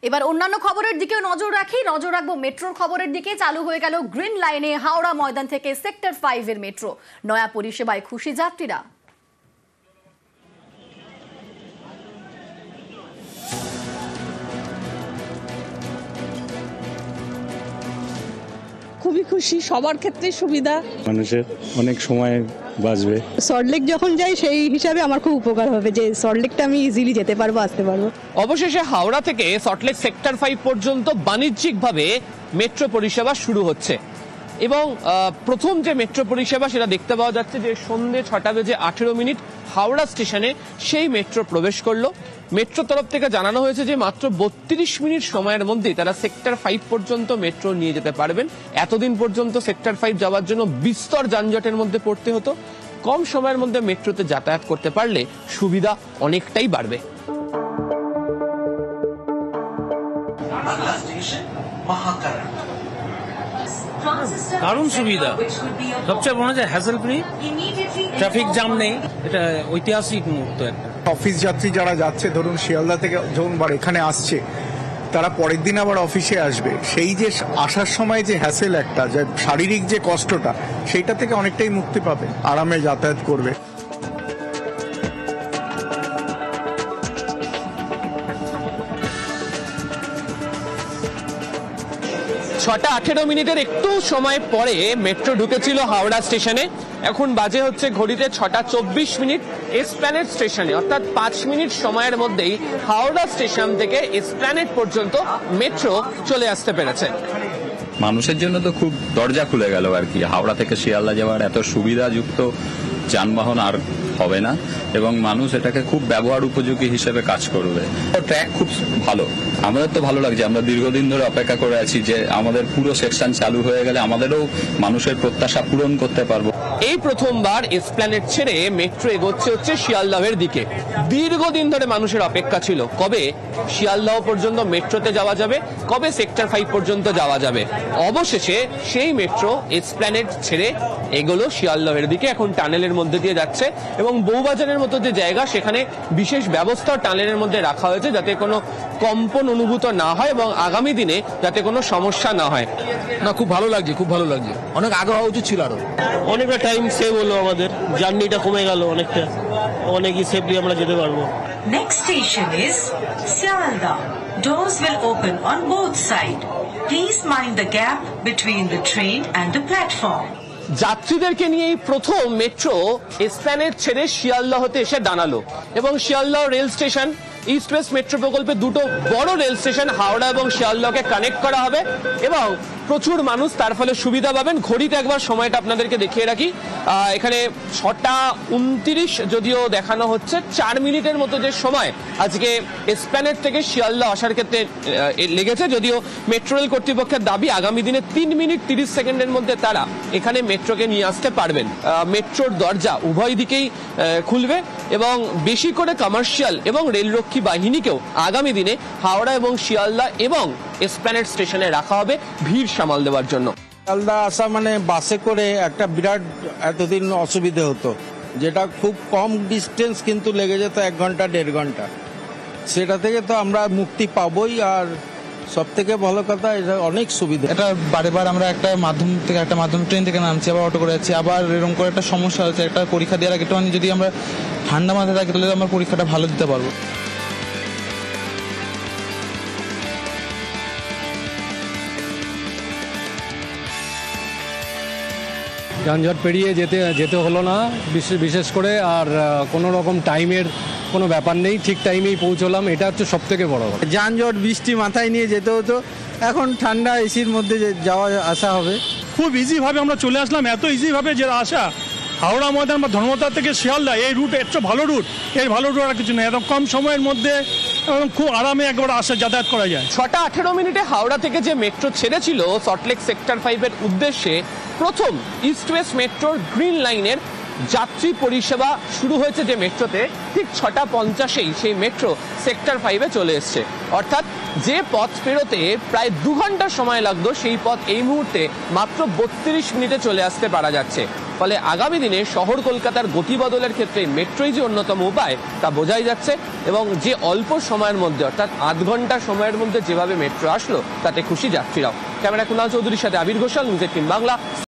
এবার অন্যান্য খবরের দিকেও নজর রাখবো মেট্রোর খবরের দিকে। চালু হয়ে গেল গ্রিন লাইনে হাওড়া ময়দান থেকে সেক্টর 5 এর মেট্রো। নয়া পরিষেবায় খুশি যাত্রীরা। খুবই খুশি, সবার ক্ষেত্রে সুবিধা, মানুষের অনেক সময় বাঁচবে। সল্টলেক যখন যাই সেই হিসাবে আমার খুব উপকার হবে যে সল্টলেকটা আমি ইজিলি যেতে পারবো, আসতে পারবো। অবশেষে হাওড়া থেকে সল্টলেক সেক্টর 5 পর্যন্ত বাণিজ্যিকভাবে মেট্রো পরিষেবা শুরু হচ্ছে এবং প্রথম যে মেট্রো পরিষেবা সেটা দেখতে পাওয়া যাচ্ছে যে সন্ধ্যে 6:18 হাওড়া স্টেশনে সেই মেট্রো প্রবেশ করলো। মেট্রো তরফ থেকে জানানো হয়েছে যে মাত্র 32 মিনিট সময়ের মধ্যেই তারা সেক্টর 5 পর্যন্ত মেট্রো নিয়ে যেতে পারবেন। এতদিন পর্যন্ত সেক্টর 5 যাওয়ার জন্য বিস্তর যানজটের মধ্যে পড়তে হতো। কম সময়ের মধ্যে মেট্রোতে যাতায়াত করতে পারলে সুবিধা অনেকটাই বাড়বে। দারুণ সুবিধা, সবচেয়ে মনে হয় হ্যাসেল ফ্রি, ট্রাফিক জ্যাম নেই, এটা ঐতিহাসিক মুহূর্ত একটা। অফিস যাত্রী যারা যাচ্ছে, ধরুন শিয়ালদা থেকে যখন এখানে আসছে, তারা পরের দিন আবার অফিসে আসবে, সেই যে আসার সময় যে হ্যাসেল একটা, যে শারীরিক যে কষ্টটা, সেইটা থেকে অনেকটাই মুক্তি পাবে, আরামে যাতায়াত করবে। 6:18 একটু সময় পরে মেট্রো ঢুকেছিল হাওড়া স্টেশনে। এখন বাজে হচ্ছে ঘড়িতে 6:24 এসপ্ল্যানেড স্টেশনে, অর্থাৎ 5 মিনিট সময়ের মধ্যেই হাওড়া স্টেশন থেকে এসপ্ল্যানেড পর্যন্ত মেট্রো চলে আসতে পেরেছে। মানুষের জন্য তো খুব দরজা খুলে গেল আর কি। হাওড়া থেকে শিয়ালদা যাওয়ার এত সুবিধাযুক্ত যানবাহন আর হবে না এবং মানুষ এটাকে খুব ব্যবহার উপযোগী হিসেবে কাজ করবে। ট্র্যাক খুব ভালো, আমাদের তো ভালো লাগছে। আমরা দীর্ঘদিন ধরে অপেক্ষা করে আছি যে আমাদের পুরো সেকশন চালু হয়ে গেলে আমাদেরও মানুষের প্রত্যাশা পূরণ করতে পারবো। এই প্রথমবার এসপ্ল্যানেড ছেড়ে মেট্রো এগোচ্ছে হচ্ছে শিয়ালদাহের দিকে। দীর্ঘদিন ধরে মানুষের অপেক্ষা ছিল কবে শিয়ালদাহ পর্যন্ত মেট্রোতে যাওয়া যাবে, কবে সেক্টর 5 পর্যন্ত যাওয়া যাবে। অবশেষে সেই মেট্রো এসপ্ল্যানেড ছেড়ে এগোলো শিয়ালদাহের দিকে। এখন টানেলের মধ্যে দিয়ে যাচ্ছে এবং বউবাজারের মতো যে জায়গা, সেখানে বিশেষ ব্যবস্থা টানেলের মধ্যে রাখা হয়েছে যাতে কোনো কম্পন অনুভূত না হয় এবং আগামী দিনে যাতে কোনো সমস্যা না হয়। না, খুব ভালো লাগছে, খুব ভালো লাগছে। অনেক আগে হওয়া উচিত ছিল, আরো অনেকটা টাইম সেভ হলো, আমাদের জার্নিটা কমে গেল অনেকটা, অনেকই সেফলি আমরা যেতে পারবো। Next station is Sialda. Doors will open on both sides. Please mind the gap between the train and the platform. যাত্রীদেরকে নিয়ে এই প্রথম মেট্রো এসপ্ল্যানেড ছেড়ে শিয়ালদাহতে এসে দাঁড়ালো এবং Sealdah rail station, east West metro প্রকল্পে দুটো বড় রেল স্টেশন হাওড়া এবং শিয়ালদাহকে কানেক্ট করা হবে এবং প্রচুর মানুষ তার ফলে সুবিধা পাবেন। ঘড়িতে একবার সময়টা আপনাদেরকে দেখিয়ে রাখি, এখানে 6:29 যদিও দেখানো হচ্ছে। 4 মিনিটের মতো যে সময় আজকে এসপ্ল্যানেড থেকে শিয়ালদাহ আসার ক্ষেত্রে লেগেছে, যদিও মেট্রো রেল কর্তৃপক্ষের দাবি আগামী দিনে 3 মিনিট 30 সেকেন্ডের মধ্যে তারা এখানে মেট্রোকে নিয়ে আসতে পারবেন। মেট্রোর দরজা উভয় দিকেই খুলবে এবং বেশি করে কমার্শিয়াল এবং রেলরক্ষী বাহিনীকেও আগামী দিনে হাওড়া এবং শিয়ালদাহ এবং এসপ্ল্যানেড স্টেশনে রাখা হবে ভিড় সামাল দেওয়ার জন্য। শিয়ালদা আসা মানে বাসে করে একটা বিরাট এতদিন অসুবিধে হতো, যেটা খুব কম ডিস্টেন্স কিন্তু লেগে যেত 1 ঘন্টা 1.5 ঘন্টা। সেটা থেকে তো আমরা মুক্তি পাবোই। আর সব থেকে ভালো কথা, এটা অনেক সুবিধা। এটা বারেবার আমরা একটা মাধ্যম ট্রেন থেকে নামছি, আবার অটো করে যাচ্ছি, আবার এরকম করে একটা সমস্যা হচ্ছে। একটা পরীক্ষা দেওয়ার আগে একটু যদি আমরা ঠান্ডা মাথায় থাকি তাহলে আমরা পরীক্ষাটা ভালো দিতে পারবো। যানজট পেরিয়ে যেতে হলো না বিশেষ করে, আর কোনো রকম টাইমের কোনো ব্যাপার নেই, ঠিক টাইমেই পৌঁছলাম, এটা হচ্ছে সব থেকে বড়। যানজট বৃষ্টি মাথায় নিয়ে যেতে হতো, এখন ঠান্ডা এসির মধ্যে যাওয়া আসা হবে। খুব ইজিভাবে আমরা চলে আসলাম, এত ইজিভাবে যে আসা হাওড়া ময়দান বা ধর্মতলা থেকে শিয়ালদা, এই রুট এর ভালো রুট, এর ভালো রুট আর কিছু নেই। এত কম সময়ের মধ্যে খুব আরামে একবার যাতায়াত করা যায়। 6:18 হাওড়া থেকে যে মেট্রো ছেড়েছিল সল্টলেক সেক্টর 5 এর উদ্দেশ্যে, প্রথম ইস্ট ওয়েস্ট মেট্রোর গ্রিন লাইনের যাত্রী পরিষেবা শুরু হয়েছে যে মেট্রোতে, ঠিক 6:50-এই সেই মেট্রো সেক্টর 5-এ চলে এসছে। অর্থাৎ যে পথ পেরোতে প্রায় 2 ঘন্টা সময় লাগতো সেই পথ এই মুহূর্তে মাত্র 32 মিনিটে চলে আসতে পারা যাচ্ছে। ফলে আগামী দিনে শহর কলকাতার গতি বদলের ক্ষেত্রে মেট্রোই যে অন্যতম উপায় তা বোঝাই যাচ্ছে, এবং যে অল্প সময়ের মধ্যে অর্থাৎ আধ ঘন্টা সময়ের মধ্যে যেভাবে মেট্রো আসলো তাতে খুশি যাত্রীরাও। ক্যামেরা কুনাল চৌধুরীর সাথে আবির ঘোষাল, নিউজ 18 বাংলা।